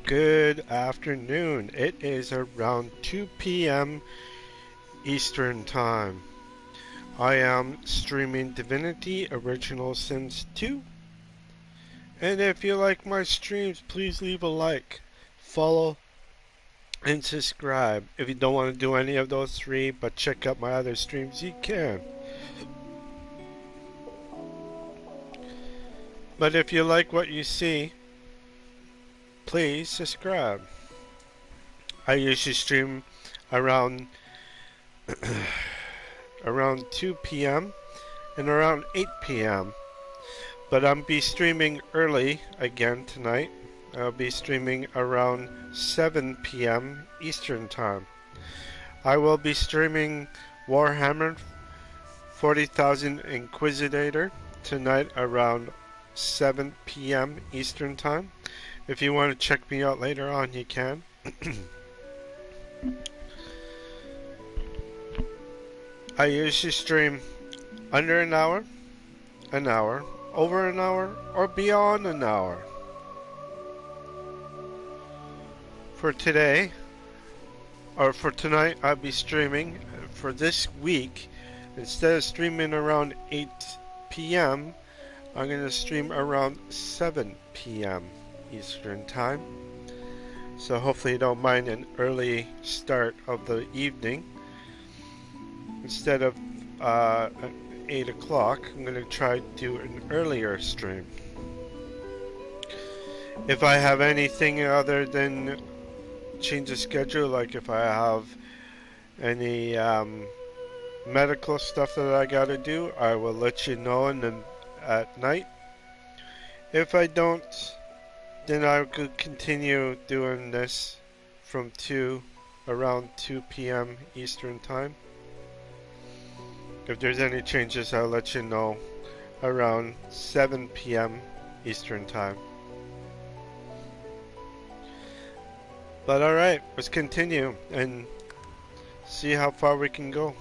Good afternoon. It is around 2 p.m. Eastern Time. I am streaming Divinity Original Sins 2. And if you like my streams, please leave a like, follow, and subscribe. If you don't want to do any of those three, but check out my other streams, you can. But if you like what you see, please subscribe. I usually stream around 2 p.m. and around 8 p.m. But I'll be streaming early again tonight. I'll be streaming around 7 p.m. Eastern Time. I will be streaming Warhammer 40,000 Inquisitor tonight around 7 p.m. Eastern Time. If you want to check me out later on, you can. I usually stream under an hour, over an hour, or beyond an hour. For today, or for tonight, I'll be streaming. For this week, instead of streaming around 8 p.m., I'm going to stream around 7 p.m. Eastern Time. So hopefully you don't mind an early start of the evening. Instead of 8 o'clock, I'm going to try to do an earlier stream. If I have anything other than change the schedule, like if I have any medical stuff that I gotta do, I will let you know at night. If I don't, then I could continue doing this from around 2 p.m. Eastern Time. If there's any changes, I'll let you know around 7 p.m. Eastern Time. But alright, let's continue and see how far we can go.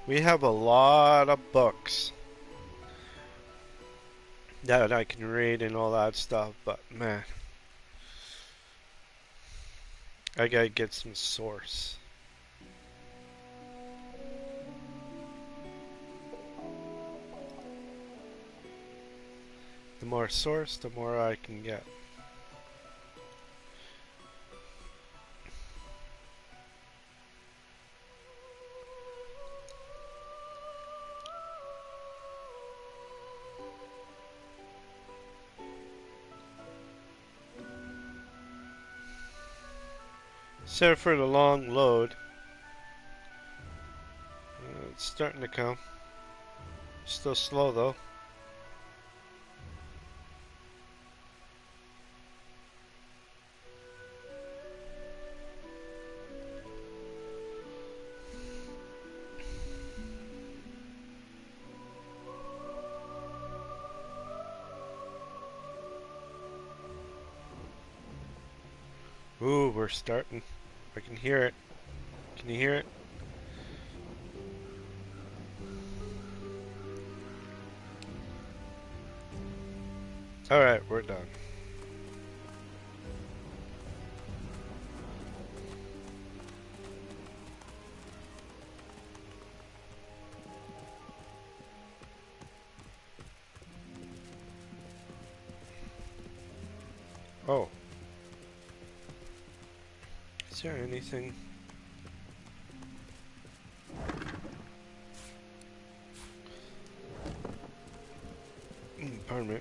We have a lot of books that I can read and all that stuff, but man, I gotta get some source. The more source, the more I can get. Sorry for the long load. It's starting to come. Still slow though. Ooh, we're starting. I can hear it. Can you hear it? Alright, we're done. Oh. Is there anything? Pardon me.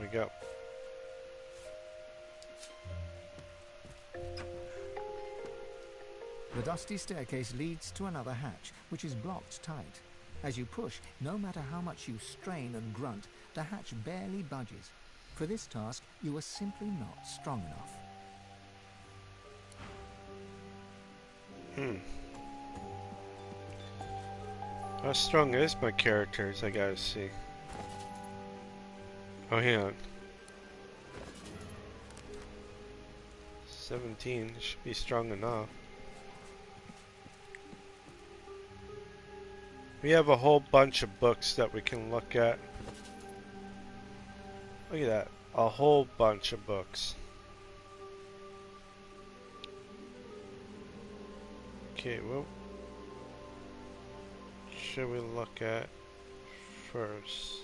We go. dusty staircase leads to another hatch, which is blocked tight. As you push, no matter how much you strain and grunt, the hatch barely budges. For this task, you are simply not strong enough. How strong is my characters? I gotta see. Oh, hang on. 17 should be strong enough. We have a whole bunch of books that we can look at. Look at that. A whole bunch of books. Okay, what should we look at first?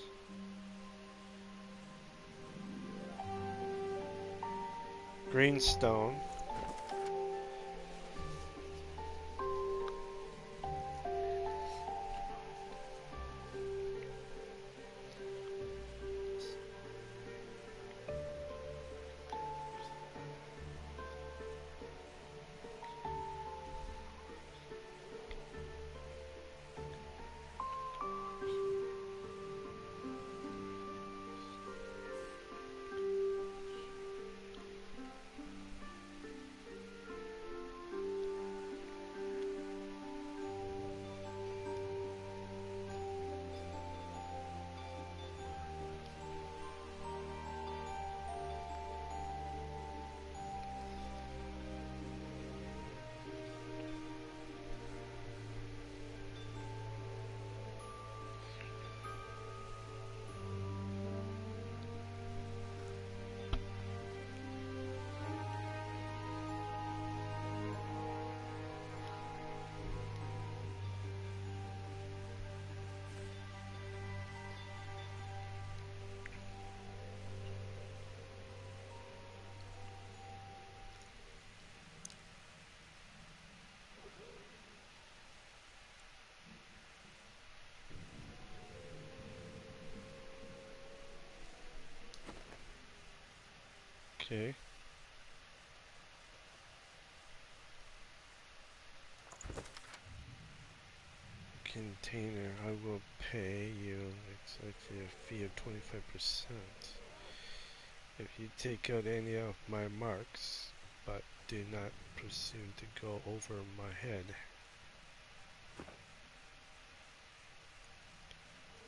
Greenstone. Okay. Container, I will pay you exactly a fee of 25% if you take out any of my marks, but do not presume to go over my head.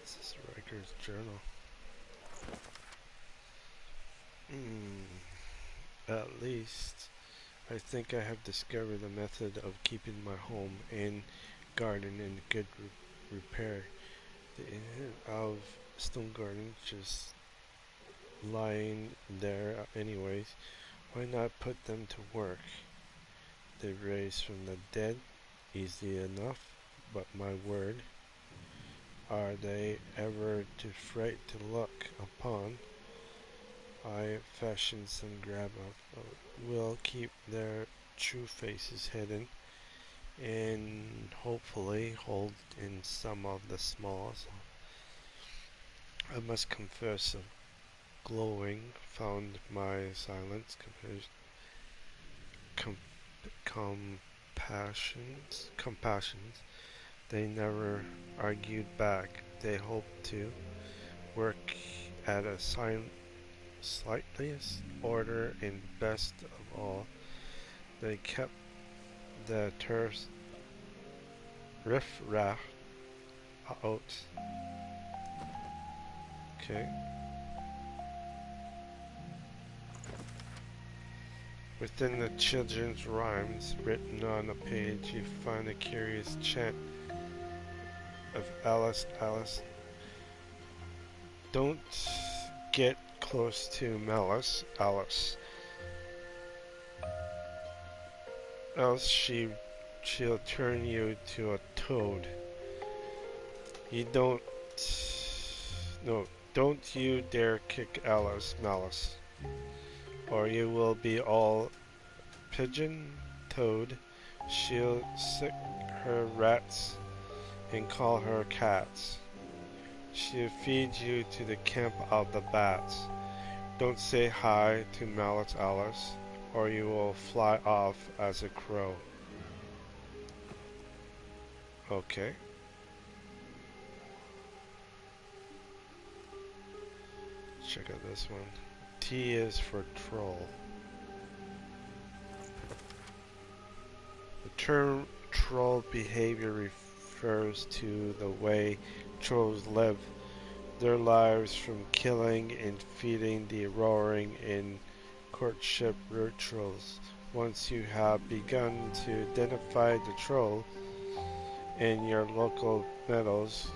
This is Riker's journal. At least I think I have discovered a method of keeping my home and garden in good repair. The inhabitants of Stone Garden just lying there anyways. Why not put them to work? They raised from the dead, easy enough, but my word, are they ever too fright to look upon? I fashioned some grab up, will keep their true faces hidden, and hopefully hold in some of the smalls. I must confess, of glowing found my silence compassions. They never argued back. They hoped to work at a slightest order, and best of all, they kept the terse riff-raff out. Okay. Within the children's rhymes written on a page, you find a curious chant of Alice, Alice. Don't get close to Malice, Alice. Else she'll turn you to a toad. You don't... No, don't you dare kick Alice, Malice, or you will be all pigeon toad. She'll sick her rats and call her cats. She'll feed you to the camp of the bats. Don't say hi to Malice, Alice, or you will fly off as a crow. Okay. Check out this one. T is for troll. The term troll behavior refers to the way trolls live their lives, from killing and feeding the roaring in courtship rituals. Once you have begun to identify the troll in your local meadows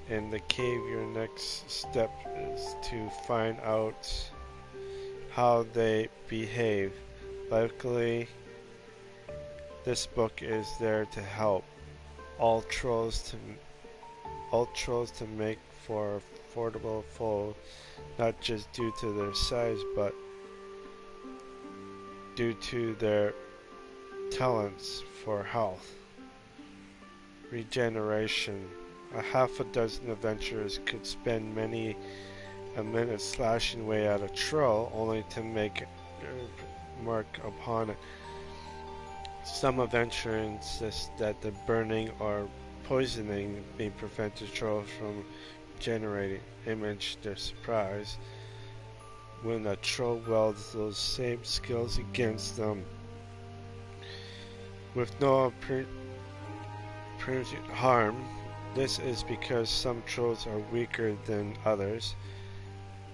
in the cave, your next step is to find out how they behave. Luckily, this book is there to help all trolls to make for affordable foe, not just due to their size, but due to their talents for health, regeneration. A half a dozen adventurers could spend many a minute slashing away at a troll, only to make a mark upon it. Some adventurers insist that the burning or poisoning may prevent the troll from generating. Image their surprise when a troll wields those same skills against them with no apparent harm. This is because some trolls are weaker than others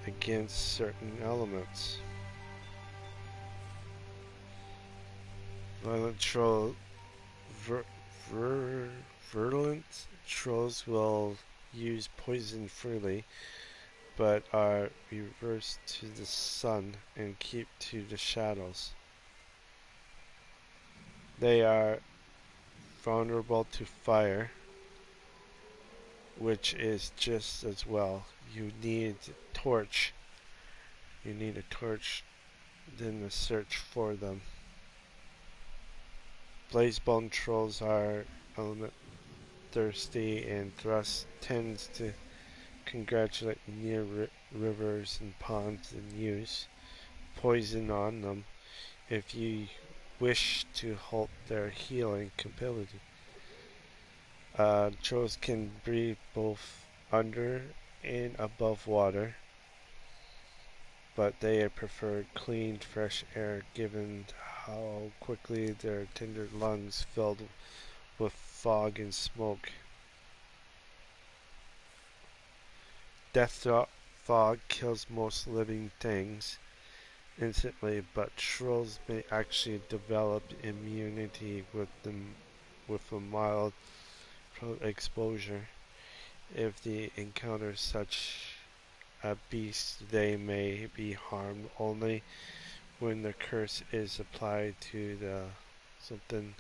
against certain elements. Violent troll vir, virulent trolls will use poison freely, but are reversed to the sun and keep to the shadows. They are vulnerable to fire, which is just as well. You need a torch. You need a torch, then a search for them. Blazebone trolls are element thirsty and thus tends to congratulate near rivers and ponds and use poison on them if you wish to halt their healing ability. Trolls can breathe both under and above water, but they prefer clean, fresh air given how quickly their tender lungs filled with fog and smoke. Death fog kills most living things instantly, but trolls may actually develop immunity with a mild exposure. If they encounter such a beast, they may be harmed only when the curse is applied to the something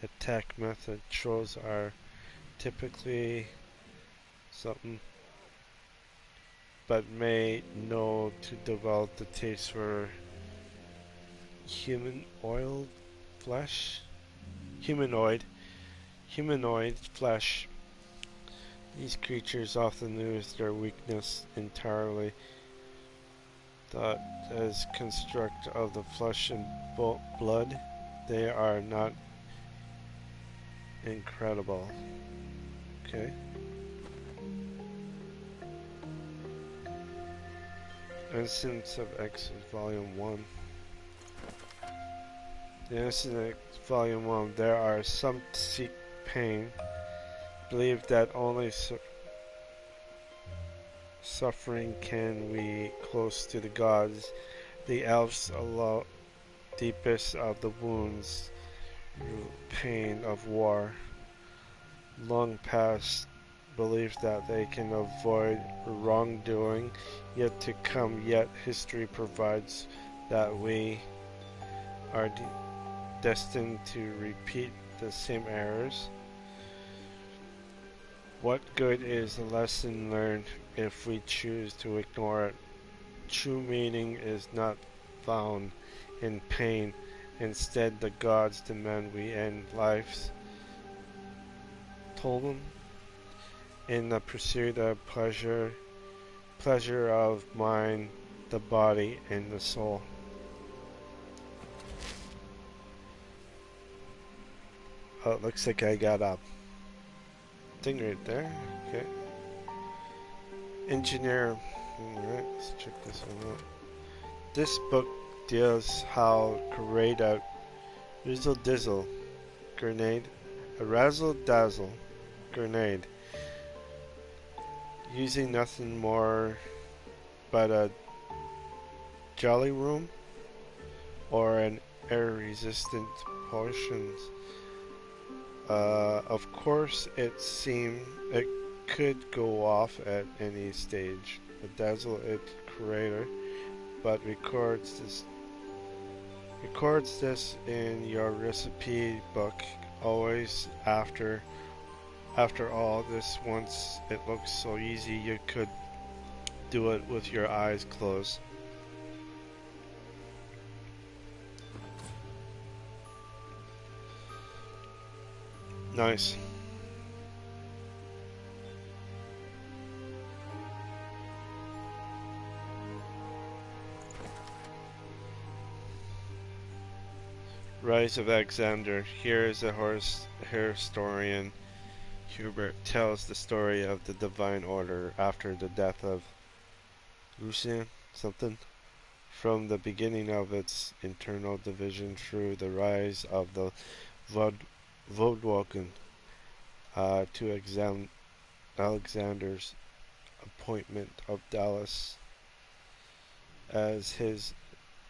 attack method. Trolls are typically something, but may know to develop the taste for human oiled flesh. Humanoid. Humanoid flesh. These creatures often lose their weakness entirely. That as construct of the flesh and blood, they are not incredible. Okay. Innocence of X is Volume 1. The Innocence of X Volume 1. There are some seek pain, believe that only suffering can we close to the gods. The elves allow deepest of the wounds, pain of war. Long past belief that they can avoid wrongdoing yet to come, yet history provides that we are destined to repeat the same errors. What good is the lesson learned if we choose to ignore it? True meaning is not found in pain. Instead, the gods demand we end lives. Told in the pursuit of pleasure of mind, the body, and the soul. Oh, it looks like I got up. thing right there. Okay. Engineer. Alright, let's check this one out. This book deals how create a Rizzle Dizzle grenade, a Razzle Dazzle grenade, using nothing more but a jelly room or an air resistant potions. Of course, it could go off at any stage. The dazzle it creator, but records this in your recipe book. Always after all this, once it looks so easy, you could do it with your eyes closed. Nice. Rise of Alexander. Here is a historian. Hubert tells the story of the Divine Order after the death of Lucian something, from the beginning of its internal division through the rise of the Vodwoken to Alexander's appointment of Dallas as his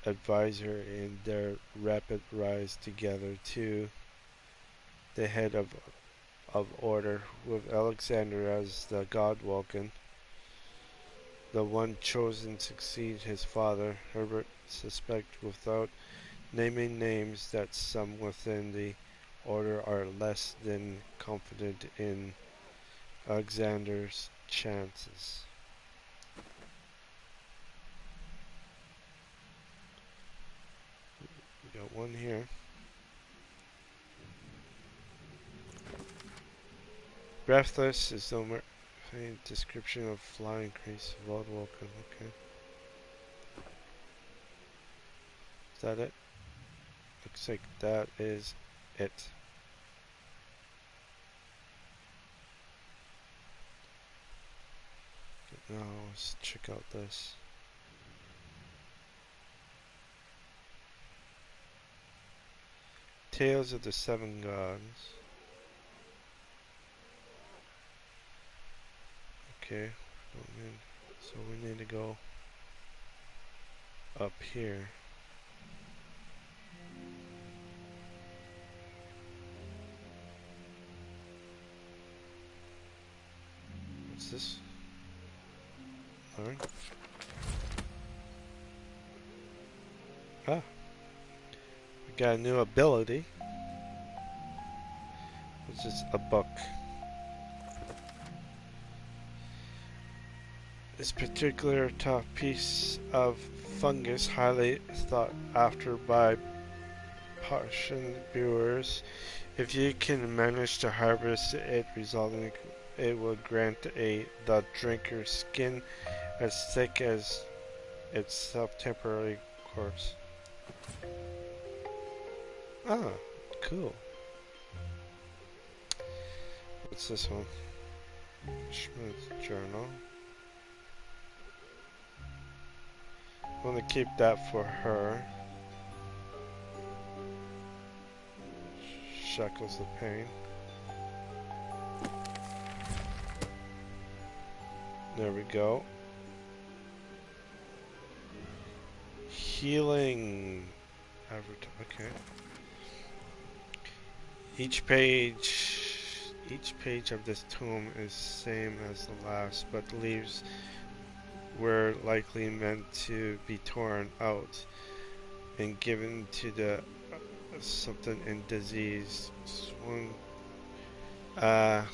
advisor in their rapid rise together to the head of order, with Alexander as the Godwalken, the one chosen to succeed his father. Herbert suspects, without naming names, that some within the order are less than confident in Alexander's chances. We got one here. Breathless is the description of flying crease of Old Vulcan. Okay. Is that it? Looks like that is it. Now let's check out this. Tales of the Seven Gods. Okay, so we need to go up here. What's this? Learn. Ah, we got a new ability, which is a book. This particular tough piece of fungus, highly thought after by potion brewers. If you can manage to harvest it, it will grant the drinker skin as thick as its self-temporary corpse. Ah, cool. What's this one? Schmidt's journal. I'm gonna keep that for her. Shackles of pain. There we go. Healing. Okay. Each page of this tome is same as the last, but leaves were likely meant to be torn out and given to the something in disease. A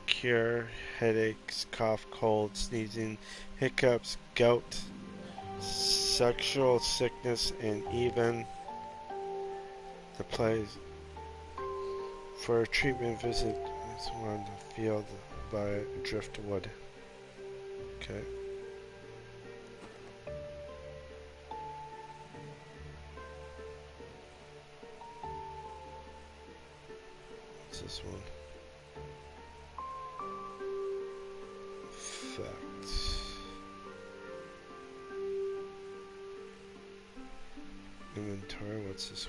cure headaches, cough, cold, sneezing, hiccups, gout, sexual sickness, and even the plague. For a treatment visit, someone field by driftwood. Okay. What's this one?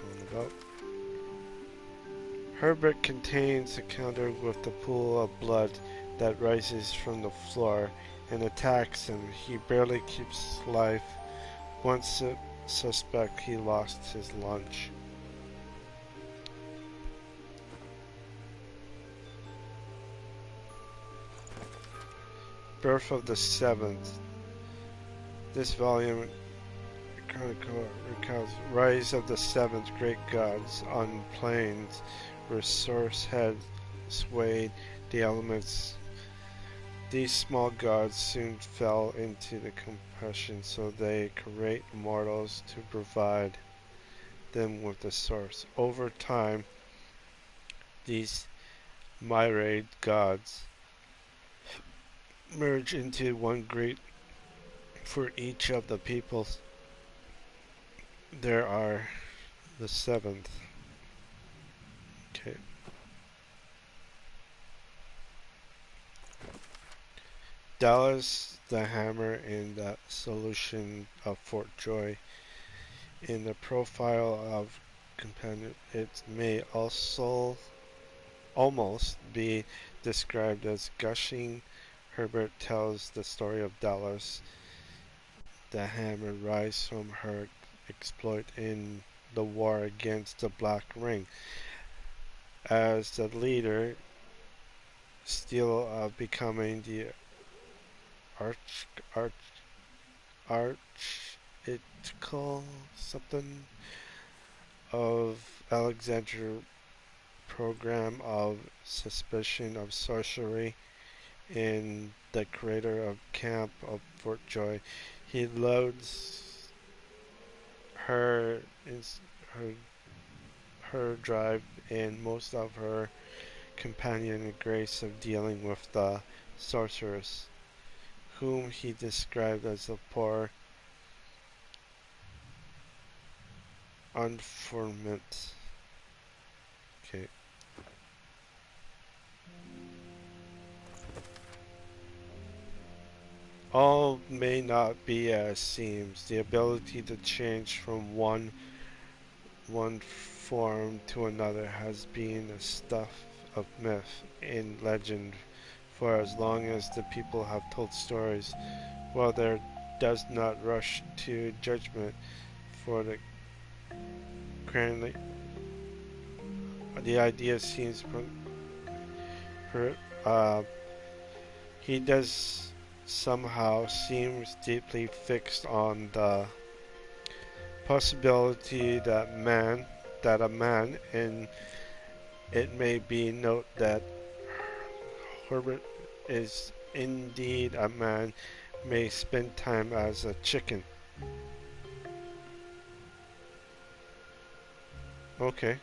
one about? Herbert contains a counter with the pool of blood that rises from the floor and attacks him. He barely keeps life. Once suspect he lost his lunch. Birth of the Seventh. This volume recounts rise of the seventh great gods on plains where source had swayed the elements. These small gods soon fell into the compression, so they create mortals to provide them with the source. Over time, these myriad gods merge into one great for each of the peoples. There are the seventh. Okay. Dallas, the hammer, and the solution of Fort Joy. In the profile of companion, it may also almost be described as gushing. Herbert tells the story of Dallas, the hammer, rise from her exploit in the war against the Black Ring. As the leader, still becoming the arch arch architical something of Alexander program of suspicion of sorcery in the crater of camp of Fort Joy. He loads her her her drive and most of her companion in grace of dealing with the sorceress, whom he described as a poor unformant. Okay. All may not be as seems. The ability to change from one form to another has been a stuff of myth and legend for as long as the people have told stories, while there does not rush to judgment for the idea seems per, uh, he does somehow seems deeply fixed on the possibility that a man, and it may be note that Herbert is indeed a man, may spend time as a chicken. Okay.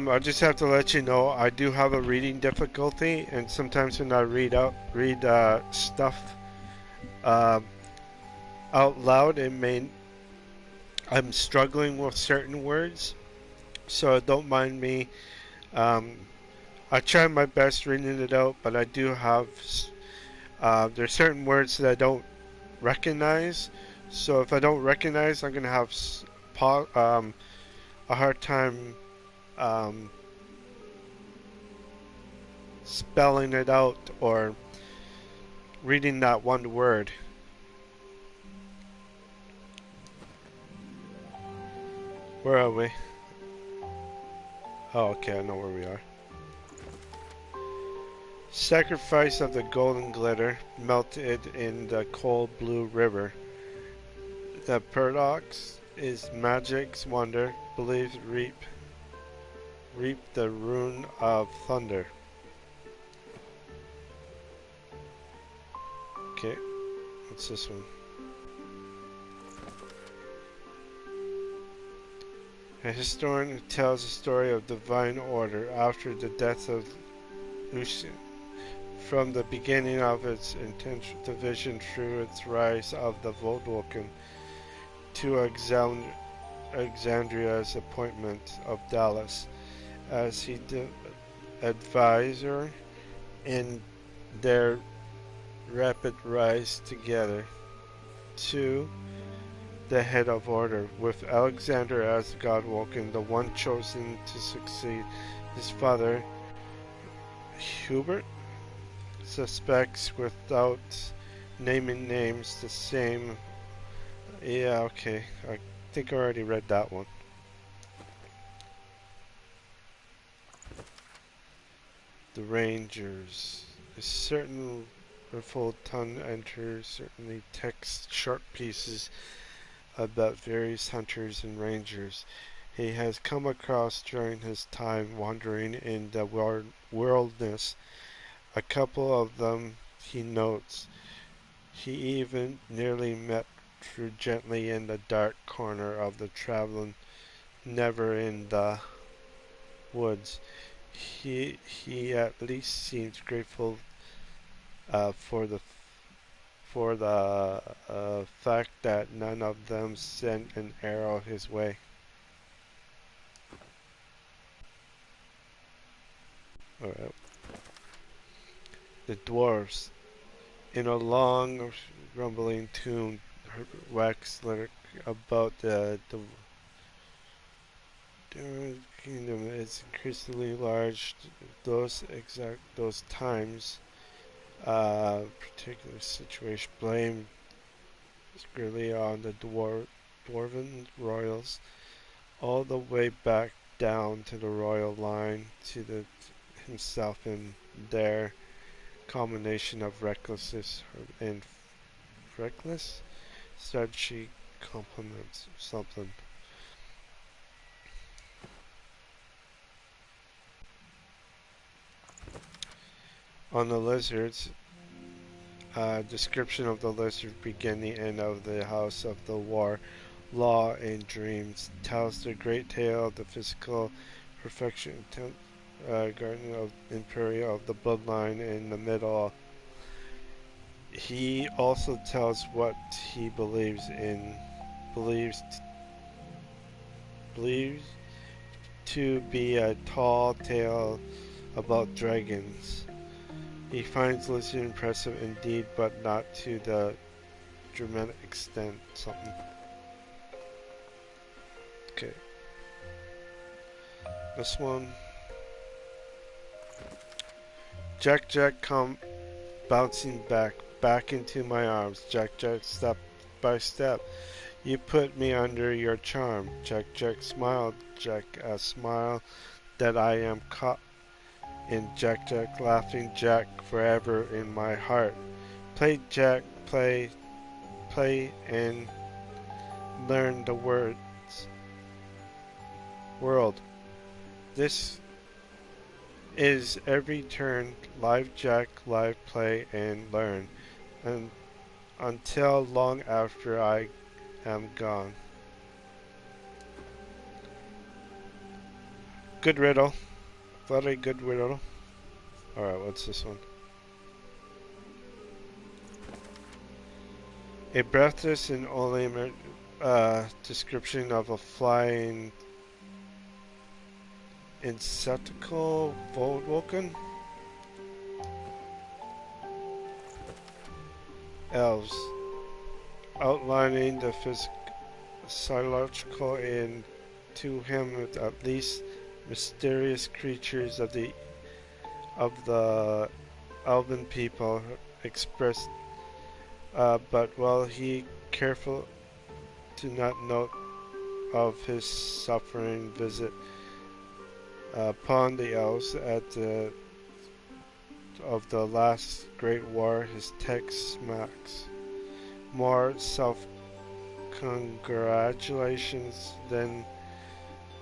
I just have to let you know I do have a reading difficulty, and sometimes when I read stuff uh, out loud, I'm struggling with certain words, so don't mind me. Um, I try my best reading it out, but I do have there's certain words that I don't recognize. So if I don't recognize, I'm gonna have a hard time um, spelling it out or reading that one word. Where are we? Oh, okay, I know where we are. Sacrifice of the golden glitter melted in the cold blue river. The paradox is magic's wonder. Believes reap the ruin of thunder. Okay, what's this one? A historian tells a story of divine order after the death of Lucian. From the beginning of its intense division through its rise of the Voldwoken to Alexandria's appointment of Dallas as he advisor in their rapid rise together. 2. the head of order, with Alexander as the Godwoken, the one chosen to succeed his father. Hubert suspects without naming names the same. Yeah, okay. I think I already read that one. The Rangers. A certain Ton enters certainly text short pieces about various hunters and rangers he has come across during his time wandering in the wilderness. A couple of them he notes. He even nearly met through gently in the dark corner of the traveling, never in the woods. He at least seems grateful uh, for the for the fact that none of them sent an arrow his way. Alright. The dwarves, in a long, rumbling tune, wax lyric about the kingdom is increasingly large. Those times, particular situation, blame squarely on the dwarven royals, all the way back down to the royal line, to the himself and their combination of recklessness and reckless strategy complements something. On the lizards, description of the lizard begin the end of the House of the War, Law and Dreams, tells the great tale of the physical perfection, guardian of Imperial of the bloodline in the middle. He also tells what he believes believes to be a tall tale about dragons. He finds Lizzie impressive indeed, but not to the dramatic extent. Something. Okay. This one. Jack come bouncing back into my arms. Jack, step by step. You put me under your charm. Jack smiled. Jack, a smile that I am caught in. Jack, laughing. Jack, forever in my heart. Play, Jack, play and learn the world. This is every turn. Live, Jack, live, play and learn. And until long after I am gone. Good riddle. Very good riddle. Alright, what's this one? A breathless and only description of a flying insectical Voldwoken? Elves. Outlining the physiological and to him at least mysterious creatures of the elven people expressed, but while he careful to not note of his suffering visit upon the elves at the of the last great war, his text smacks more self-congratulations than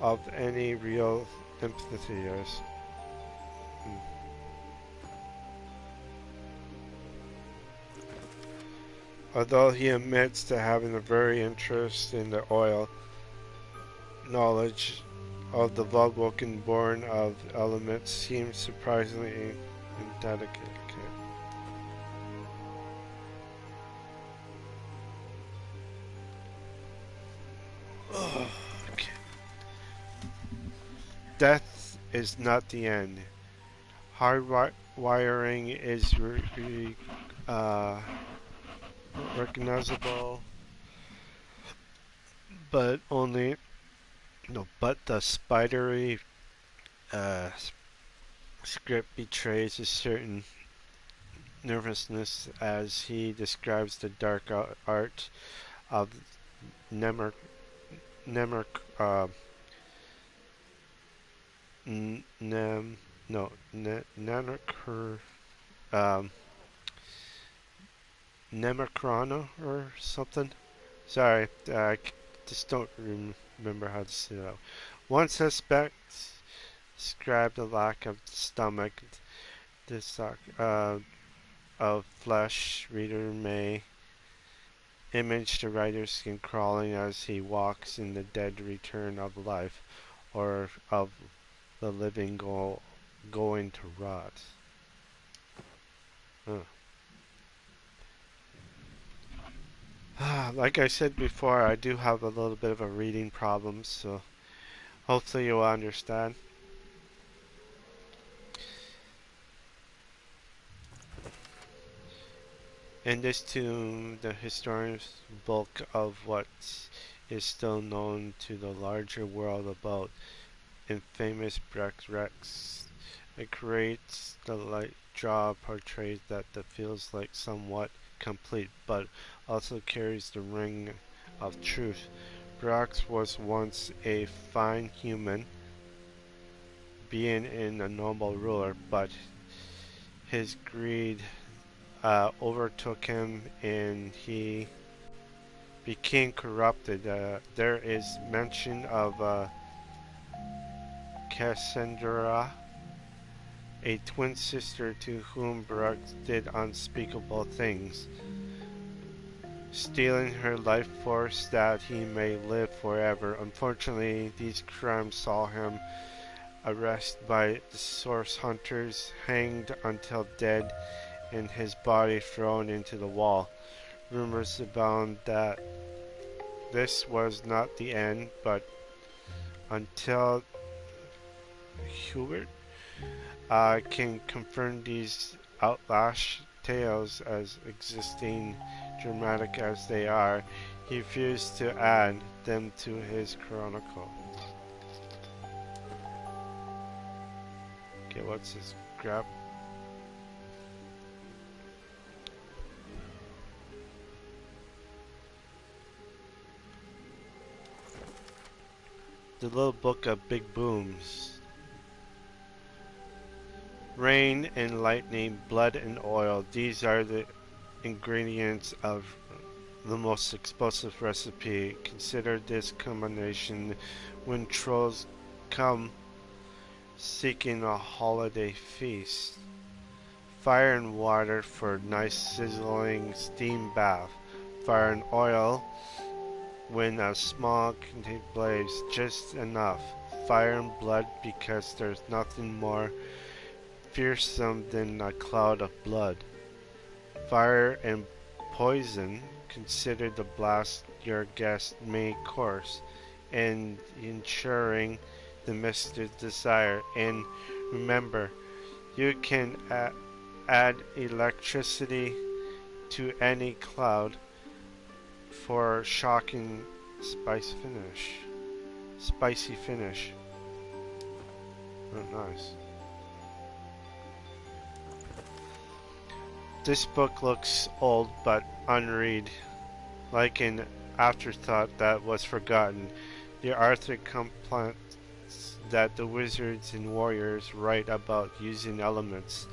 of any real empathy. Yes. Although he admits to having a very interest in the oil, knowledge of the Voldwoken born of elements seems surprisingly inadequate. Okay. Death is not the end. Hard wiring is recognizable but only no. But the spidery uh, script betrays a certain nervousness as he describes the dark art of Nemer, Nemer, uh, Nem, no, Nemer, um, Nemercrana or something. Sorry, I just don't remember how to say that. One suspect described a lack of stomach. This of flesh. Reader may image the writer's skin crawling as he walks in the dead return of life, or of the living going to rot. Like I said before, I do have a little bit of a reading problem, so hopefully you'll understand. In this tomb, the historians bulk of what is still known to the larger world about infamous Brecht Rex. It creates the light draw portrays that feels like somewhat complete, but also carries the ring of truth. Brecht was once a fine human being and a noble ruler, but his greed overtook him and he became corrupted. There is mention of Cassandra, a twin sister to whom Brooks did unspeakable things, stealing her life force that he may live forever. Unfortunately, these crimes saw him arrested by the source hunters, hanged until dead, and his body thrown into the wall. Rumors abound that this was not the end, but until Hubert can confirm these outlash tales as existing, dramatic as they are, he refused to add them to his chronicle. Okay, what's this? Grab. The Little Book of Big Booms. Rain and lightning, blood and oil, these are the ingredients of the most explosive recipe. Consider this combination when trolls come seeking a holiday feast. Fire and water for nice sizzling steam bath. Fire and oil when a small contained blaze, just enough. Fire and blood because there's nothing more fearsome than a cloud of blood. Fire and poison, consider the blast your guest may course, and ensuring the mistress' desire. And remember, you can add electricity to any cloud for shocking spicy finish. Oh, nice. This book looks old but unread, like an afterthought that was forgotten. The Arthur complains that the wizards and warriors write about using elements,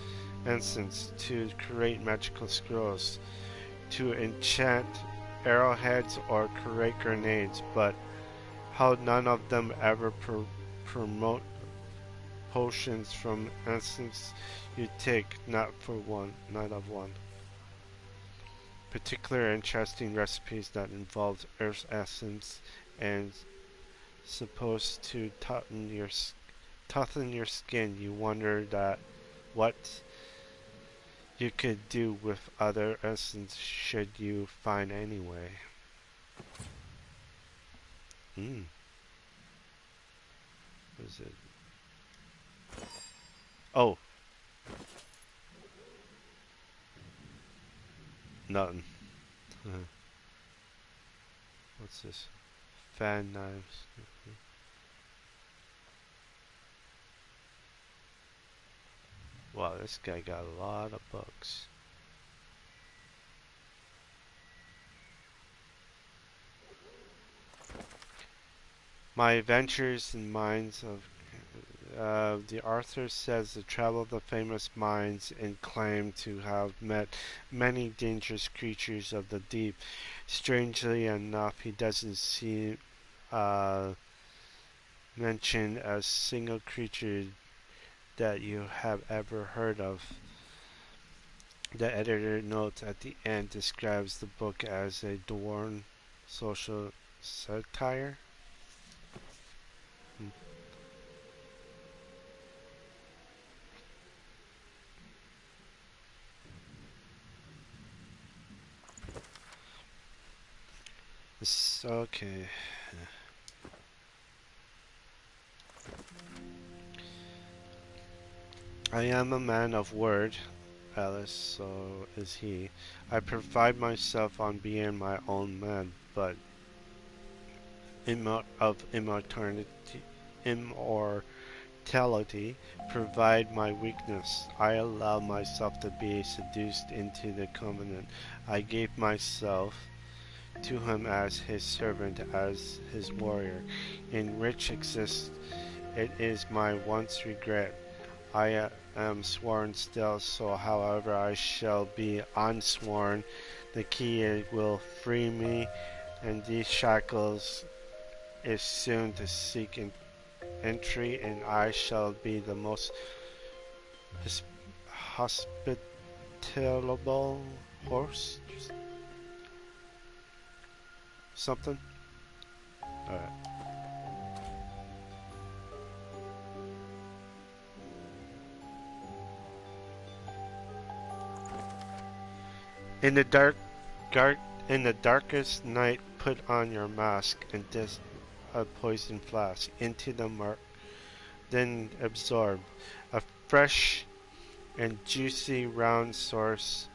incense, to create magical scrolls, to enchant arrowheads or create grenades, but how none of them ever promote potions from incense you take, not of one. Particular interesting recipes that involve earth's essence and supposed to toughen your skin. You wonder that what you could do with other essence should you find anyway. Hmm. What is it? Oh, nothing. What's this? fan knives. Wow, this guy got a lot of books. My adventures in mines of the author says to travel the famous mines and claim to have met many dangerous creatures of the deep. Strangely enough, he doesn't see uh, mention a single creature that you have ever heard of. The editor note at the end describes the book as a Dorn social satire. Hmm. Okay. I am a man of word, Alice, so is he. I pride myself on being my own man, but of immortality provide my weakness. I allow myself to be seduced into the covenant. I gave myself to him as his servant, as his warrior. In rich existence, it is my once regret. I am sworn still, so however I shall be unsworn, the key will free me, and these shackles is soon to seek entry, and I shall be the most hospitable horse. Something. All right. In the dark, in the darkest night, put on your mask and this a poison flask into the mark, then absorb a fresh and juicy round source,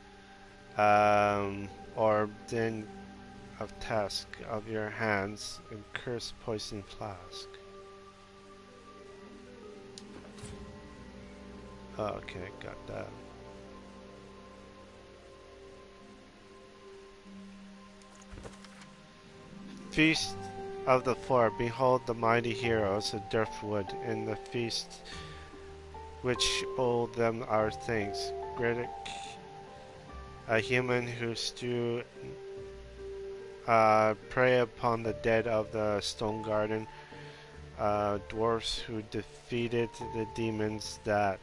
or then of task of your hands and curse poison flask. Oh, okay, got that. Feast of the Four. Behold the mighty heroes of Driftwood in the feast which owe them our thanks. Critic, a human who stew prey upon the dead of the stone garden, dwarfs who defeated the demons that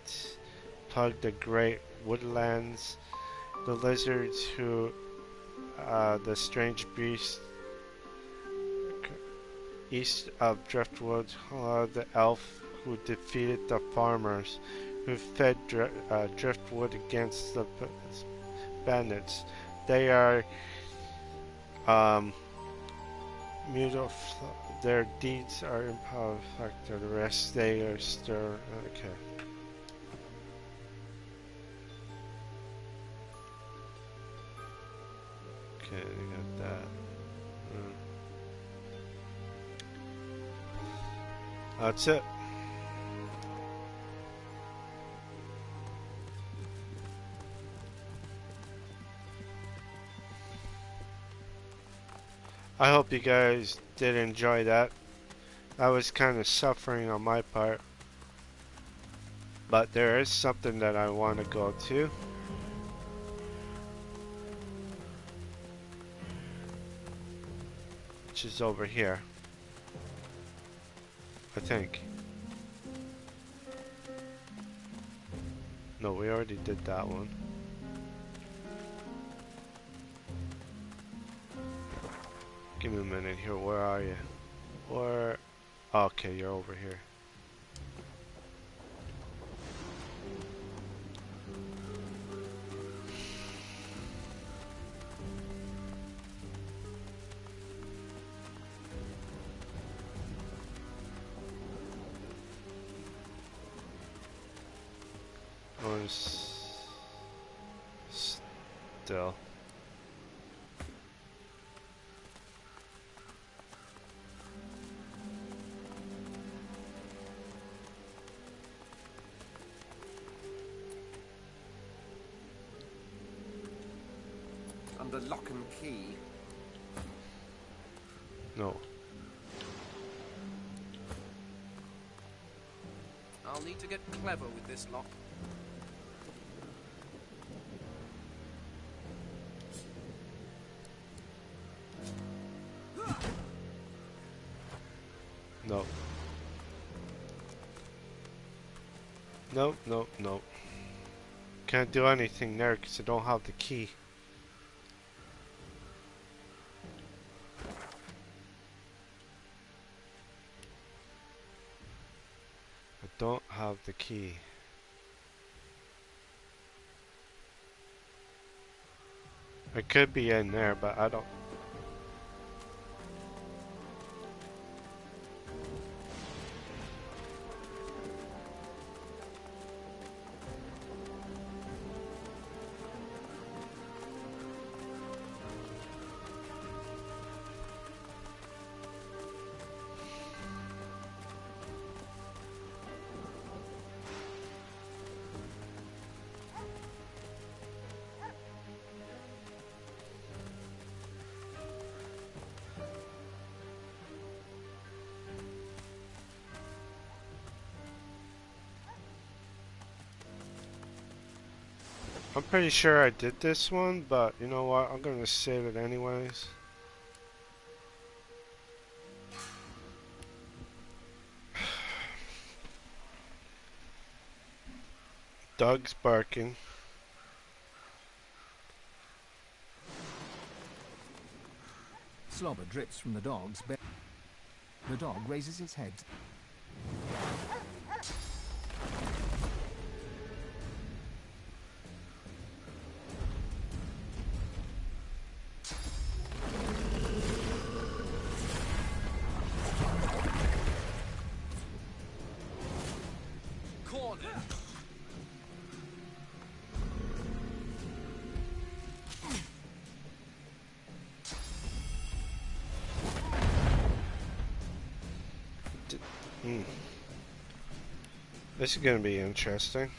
plagued the great woodlands, the lizards who, the strange beasts east of Driftwood, the elf who defeated the farmers who fed Driftwood against the bandits. They are um, their deeds are imperfect. The rest they are stir. Okay. Okay, I got that. That's it. I hope you guys did enjoy that. I was kind of suffering on my part. But there is something that I want to go to. Which is over here. I think. No, we already did that one. Give me a minute here. Where are you? Where? Okay, you're over here. Oh, still. the lock and key. No. I'll need to get clever with this lock. No. Nope, nope, nope. Can't do anything there because I don't have the key. I don't have the key. It could be in there, but I don't. I'm pretty sure I did this one, but you know what? I'm gonna save it anyways. Dog's barking. Slobber drips from the dog's belly. The dog raises its head. Corner. This is gonna be interesting.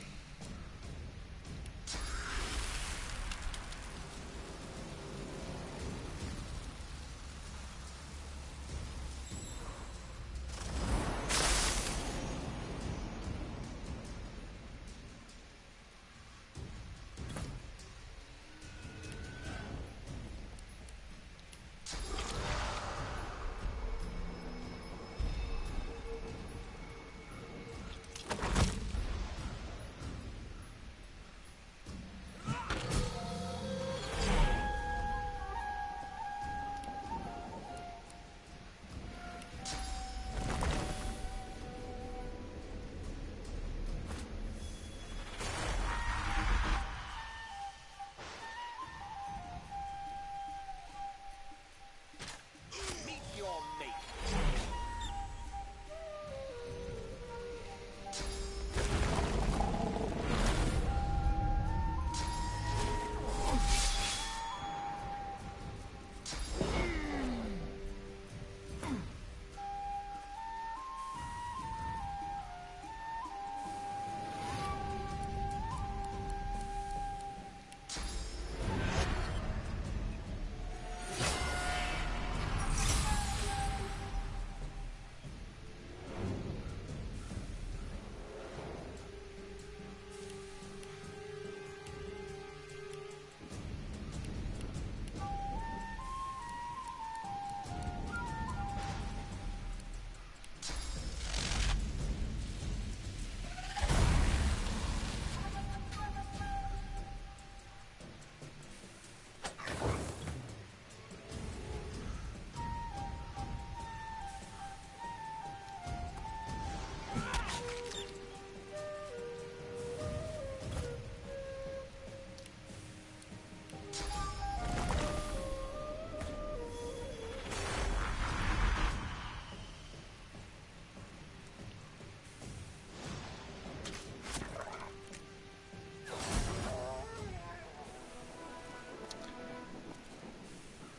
Meet your mate.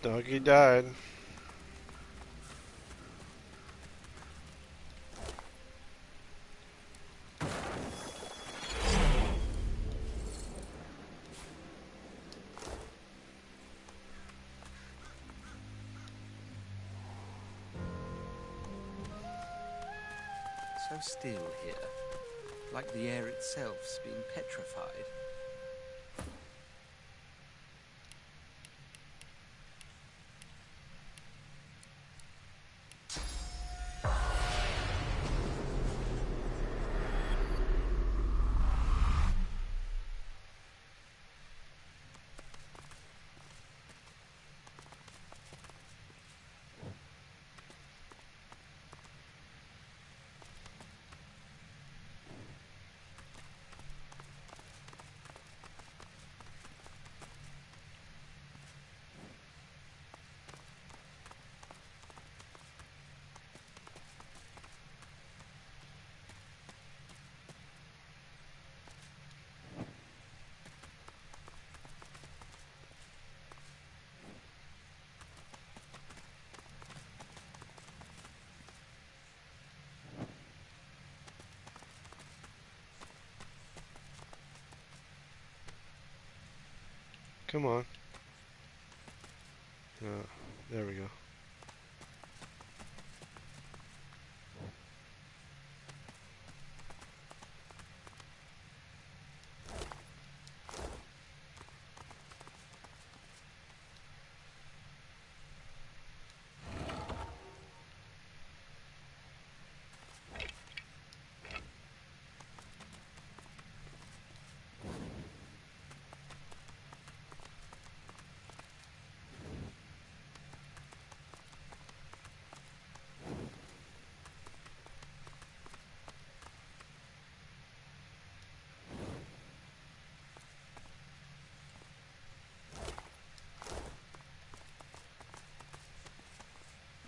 Doggy died. so still here, like the air itself's been petrified. Come on. There we go.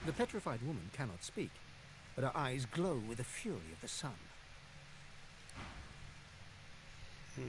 The petrified woman cannot speak, but her eyes glow with the fury of the sun. Hmm.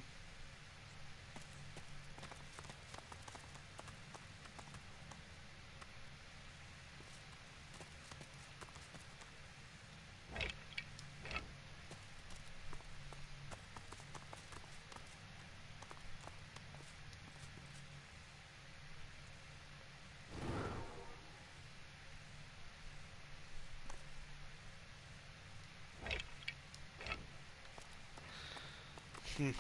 Hmm.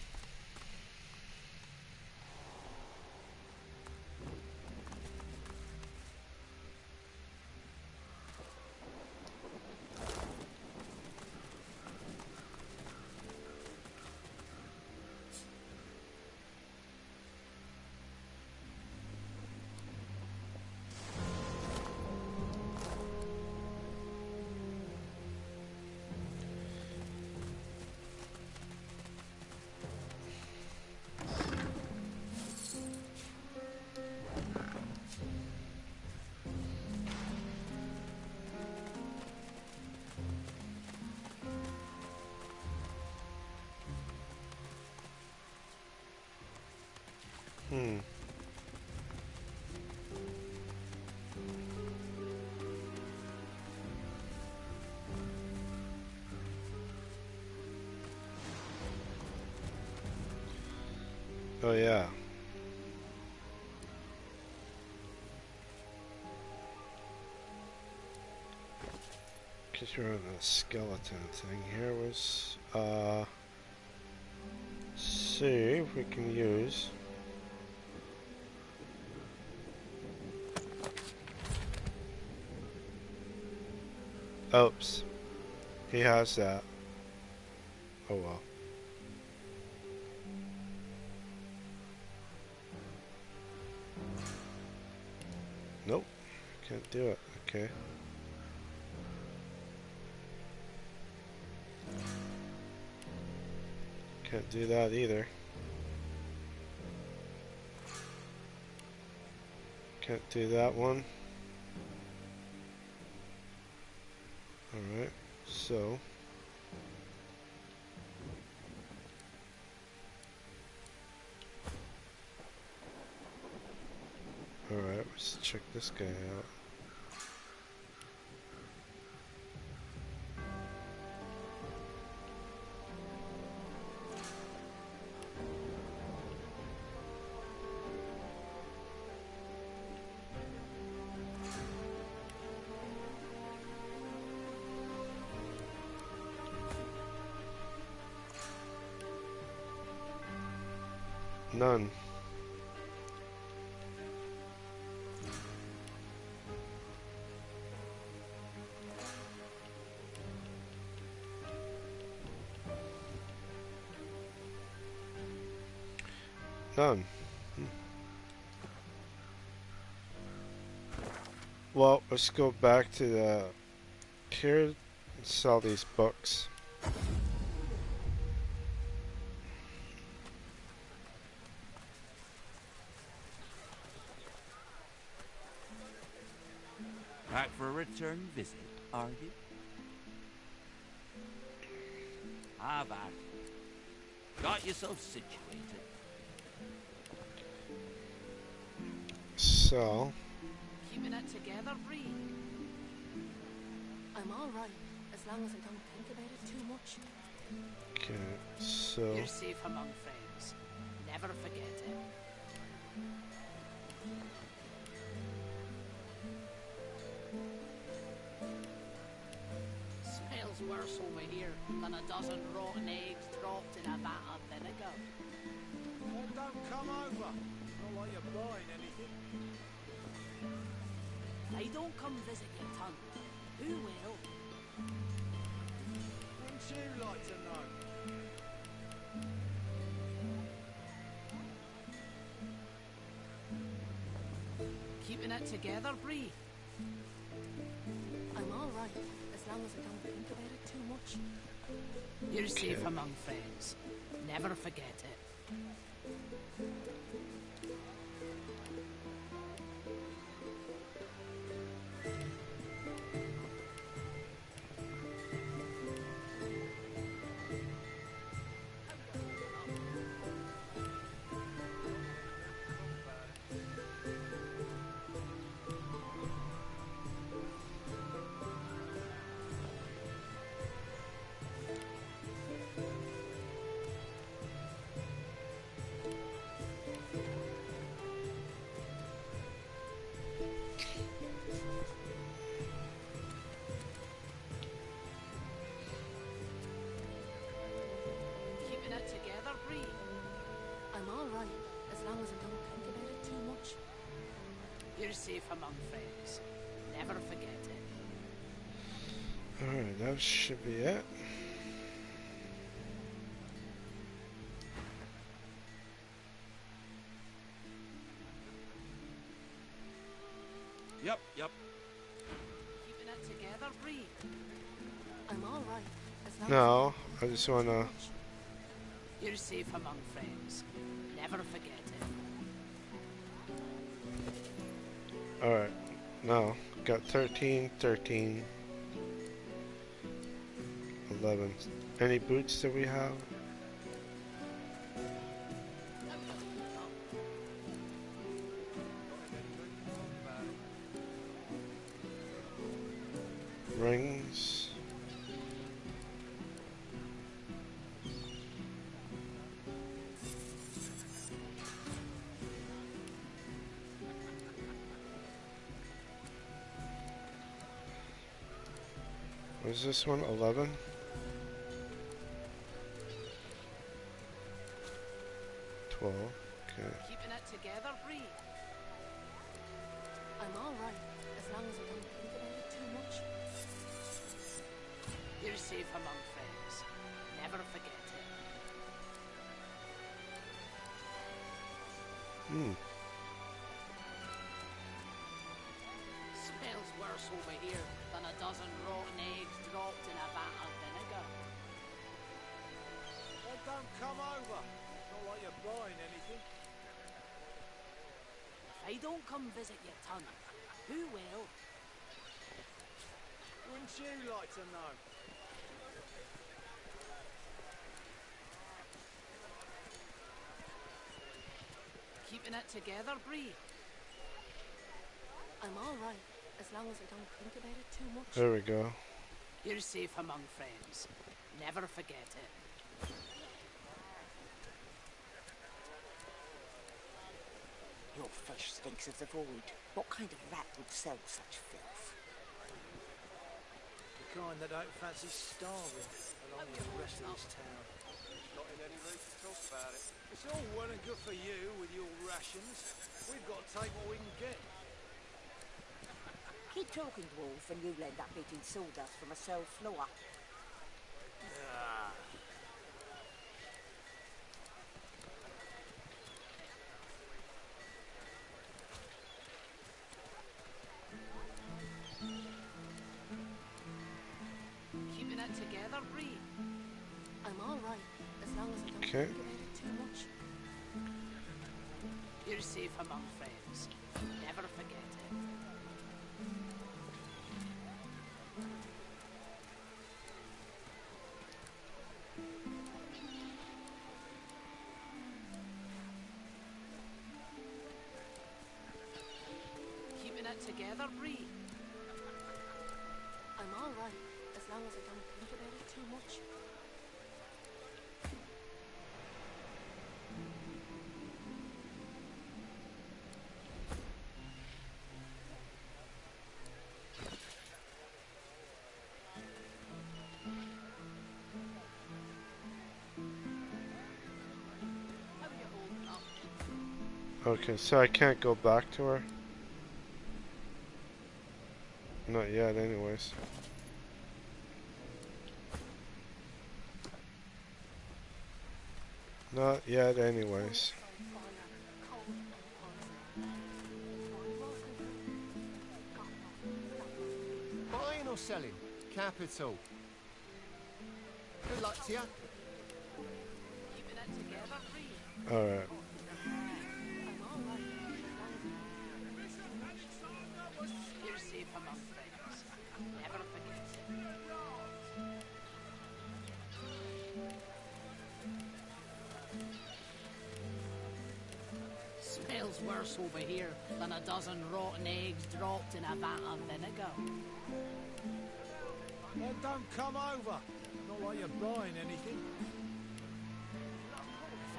Hmm. Oh yeah. Because you're on a skeleton thing here was see if we can use oops. He has that. Oh well. Nope. Can't do it. Okay. Can't do that either. Can't do that one. Alright. So alright, let's check this guy out. None. None. Well, let's go back to the here and sell these books. Back for a return visit, are you? Have at it. Got yourself situated. So, Keeping it together, Bree. I'm all right, as long as I don't think about it too much. okay, so You're safe among friends. Never forget it. Smells worse over here than a dozen rotten eggs dropped in a vat of vinegar. Oh, don't come over. Not like you're buying anything. I don't come visit your ton. Who will? Wouldn't you like to know? Keeping it together, Bree. I'm all right, as long as I don't think about it too much. You're safe among friends. Never forget it. Keeping it together, Bree. I'm all right, as long as I don't think about it too much. You're safe among friends. Never forget it. alright, that should be it. Yep. Keeping it together, Bree. I'm all right, as long No, I just wanna. You're safe among friends. Never forget it. Alright, no. Got 13, 13, 11. Any boots that we have? Rings. What is this one? 11? 12. Okay. Keeping it together, Bree. I'm all right, as long as I don't think about it too much. You're safe among friends. Never forget it. Hmm. Smells worse over here than a dozen rotten eggs dropped in a vat of vinegar. Oh, don't come over. Not like you're buying anything. If I don't come visit your ton, who will? Wouldn't you like to know? Keeping it together, Bree. I'm all right, as long as I don't think about it too much. There we go. You're safe among friends. Never forget it. Your fish stinks of the void. What kind of rat would sell such filth? The kind that don't fancy starving along with the rest of this town. not in any mood to talk about it. It's all well and good for you with your rations. We've got to take what we can get. Keep talking, dwarf, and you'll end up eating sawdust from a cell floor. Ah. Keeping it together, Bree. I'm all right, as long as I don't Okay. think about it too much. You're safe among friends. Never forget it. Keeping it together, Bree. I'm all right, as long as I don't think about it too much. How you holding up? Okay, so I can't go back to her. Not yet, anyways. Not yet, anyways. Buying or selling? Capital. Good luck to you. Keeping it together, Bree. Alright. I'm all right, as long as you're safe among friends. Never forget it. Smells worse over here than a dozen rotten eggs dropped in a vat of vinegar. Then don't come over. Not like you're buying anything.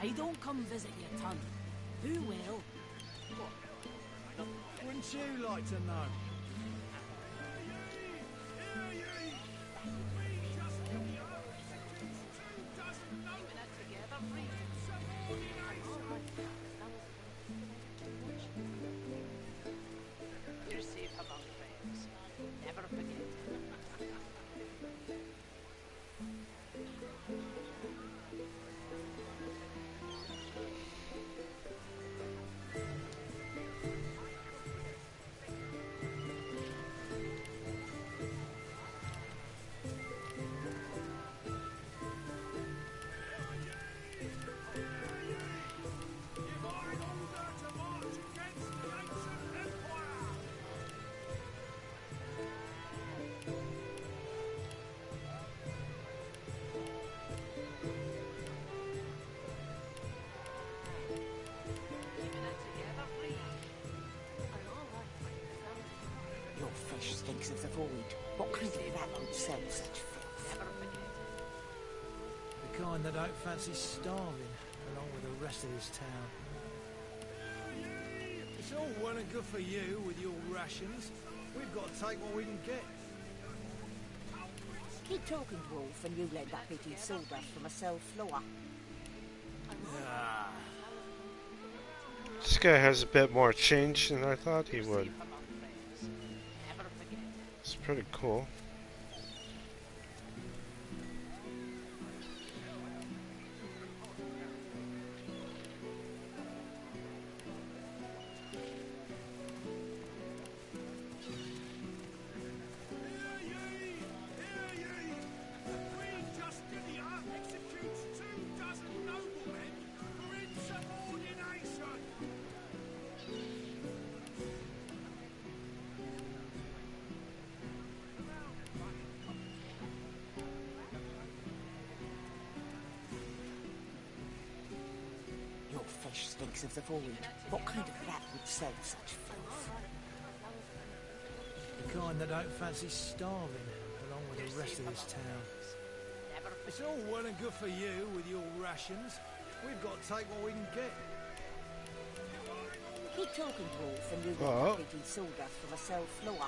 If I don't come visit your ton, who will? Wouldn't you like to know? Keeping it together, Bree. I'm all right, as long as I don't think about it too much. You're safe among friends. Never forget it. Keeping it together, Bree. I'm all right, as long as Your fish stinks of the void. What kind of rat would sell such filth? never forget it. The kind that don't fancy starving, along with the rest of this town. It's all well and good for you with your rations. We've got to take what we can get. Keep talking, dwarf, and you'll end up eating sawdust from a cell floor. Ah. This guy has a bit more change than I thought he would. Safe among friends. Never forget it. It's pretty cool. Your fish stinks of the void. What kind of rat would sell such filth? The kind that don't fancy starving, along with the rest of this town. Never It's all well and good for you with your rations. We've got to take what we can get. Keep talking, dwarf, and you'll end Oh. up eating sawdust from a cell floor.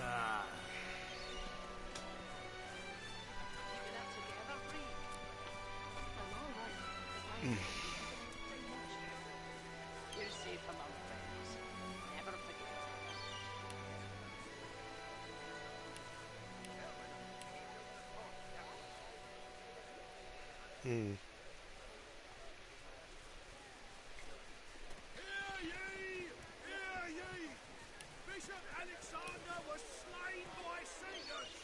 Ah. keeping it together, Bree. Hmm. Hear ye! Hear ye! Bishop Alexander was slain by Satans!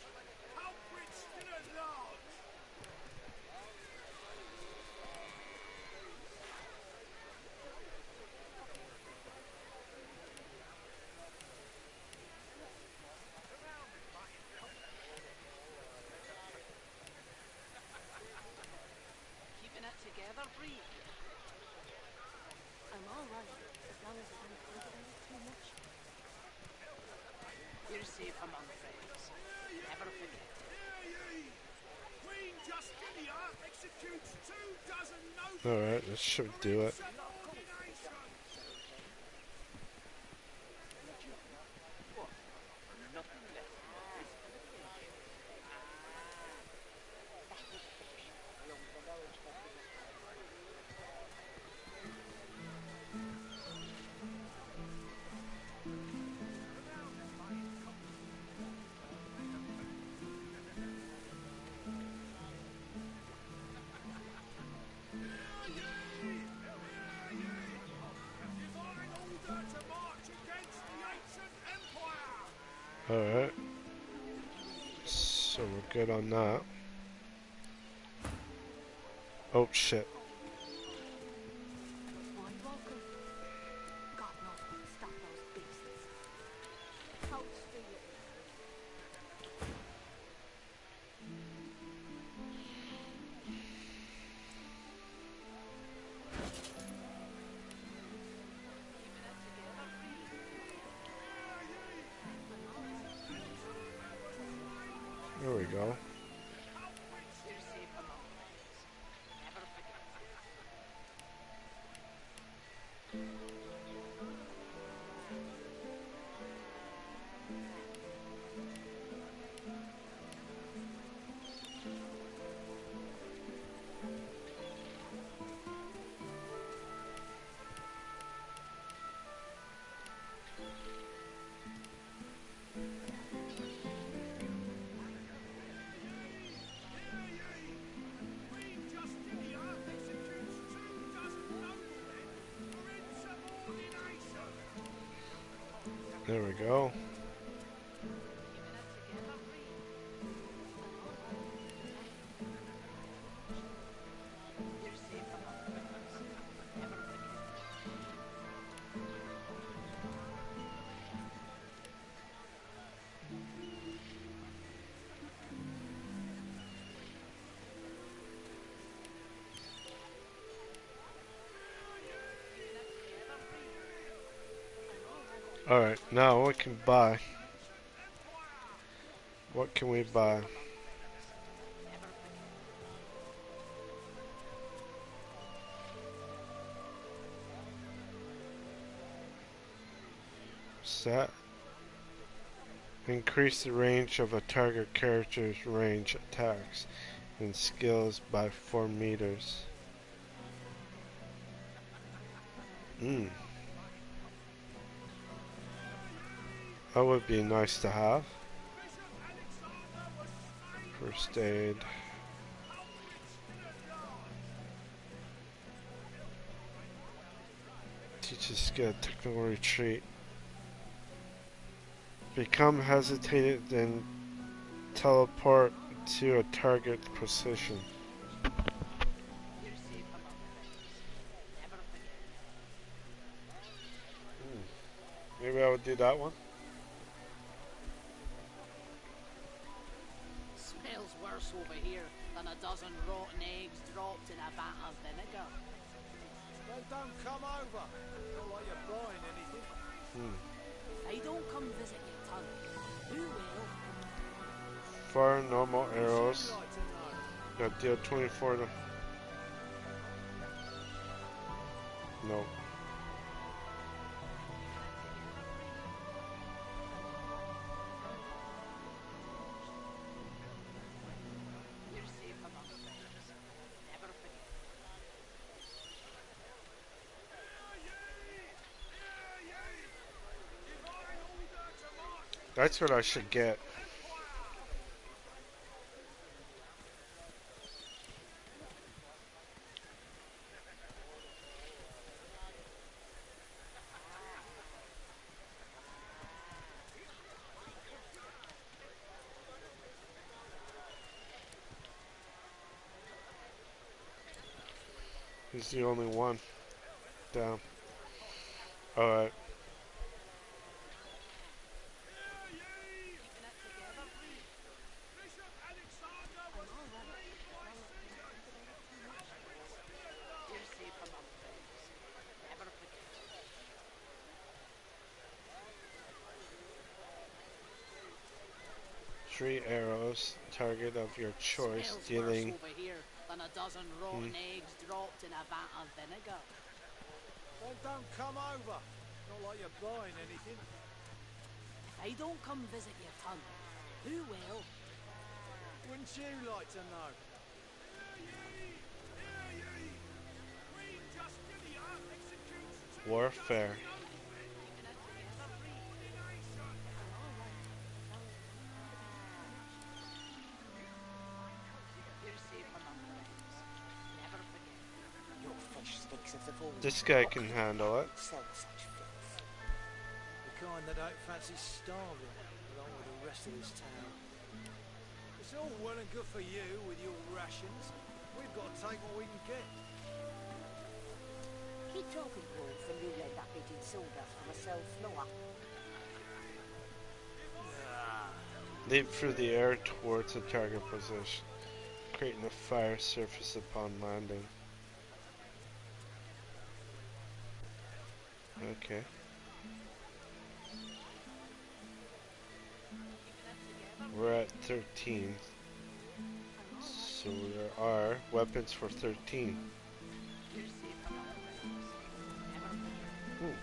Culprit still at large! Keeping it together, Bree. I'm all right, as long as I don't think about it too much. You're safe among friends. Never forget. Hear ye! Queen Justinia executes 24 Alright, noblemen this should for do it. insubordination! What? Nothing less than a visit to the king. That was fiction, along with the knowledge that we must have. Hear ye! Hear ye! Divine order to march against the ancient empire! Alright. So we're good on that. Oh shit. Why welcome? God knows what to stop those beasts. How's for you? Keeping it together, Bree. There we go. You're safe among friends. Never forget. Queen Justinia executes 24 noblemen for insubordination! There we go. Keeping it together, Bree. I'm all right. You're safe among friends. Never forget. Keeping it together, Bree. Alright, now what can buy? What can we You're safe buy? among friends. Never forget. Set. Increase the range of a target character's range attacks and skills by 4 meters. Hmm. That would be nice to have. Bishop Alexander was slain First by aid. culprit still at large! Teaches skill technical retreat. Become hesitated, then teleport to a target position. You're safe among friends. Never forget. Maybe I would do that one. Smells worse over here than a dozen rotten eggs dropped in a vat of vinegar. Then don't come over. Not like you're buying anything. I don't come visit your tongue. Who will? Fire normal arrows. You'd like to know. Got deal 24 to. No. You're safe among friends. Never forget. Divine order to march That's what I should get. empire! He's the only one. Down. Alright. Hear ye! Keeping it together, Reed. Bishop Alexander I'm was all right, slain as by long as we don't Caesars. put out too How much. Brits didn't know. You're safe among friends. Never forget. 3 arrows. Target of your choice. Smells worse Dealing. over here than a dozen rotten eggs dropped in a vat of vinegar. Then don't come over. Not like you're buying anything. If I don't come visit your ton, who will? Wouldn't you like to know? Hear ye! Hear ye! Queen Justinia executes two Warfare. dozen noblemen Keeping it by together, Reed. insubordination. I'm all right, as long as we don't put out too much. You're safe among friends. Never forget. Your fish stinks of the void. This guy What can kind of handle rat it. would sell such filth? The kind that don't fancy starving, along with the rest of this town. It's all well and good for you with your rations. We've got to take what we can get. Keep talking, Wolf, and you'll end up eating sawdust from a cell floor. Leap through the air towards the target position, creating a fire surface upon landing. Okay. We're at 13. So there are weapons for 13. You're safe among friends. Never forget. Ooh.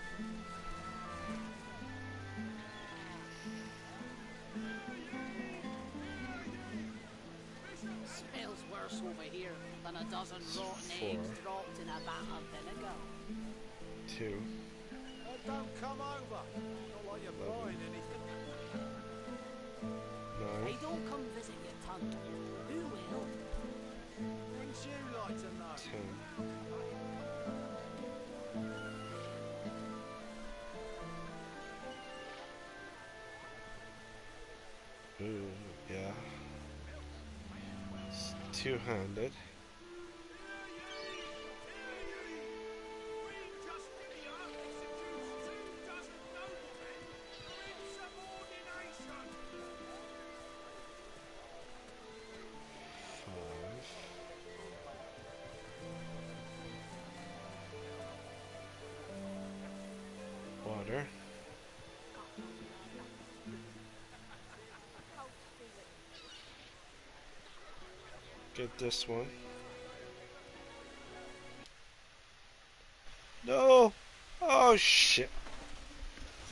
Smells worse over here than a dozen rotten 4. eggs dropped in a vat of vinegar. 2. Then don't come over. Not like you're 11. buying anything. If 9. I don't come visit your ton, who will? Wouldn't you like to know? 10. Ooh, yeah. It's two-handed. Queen Justinia executes 2 dozen noblemen by insubordination. 5. Water. Get this one. No! Oh shit.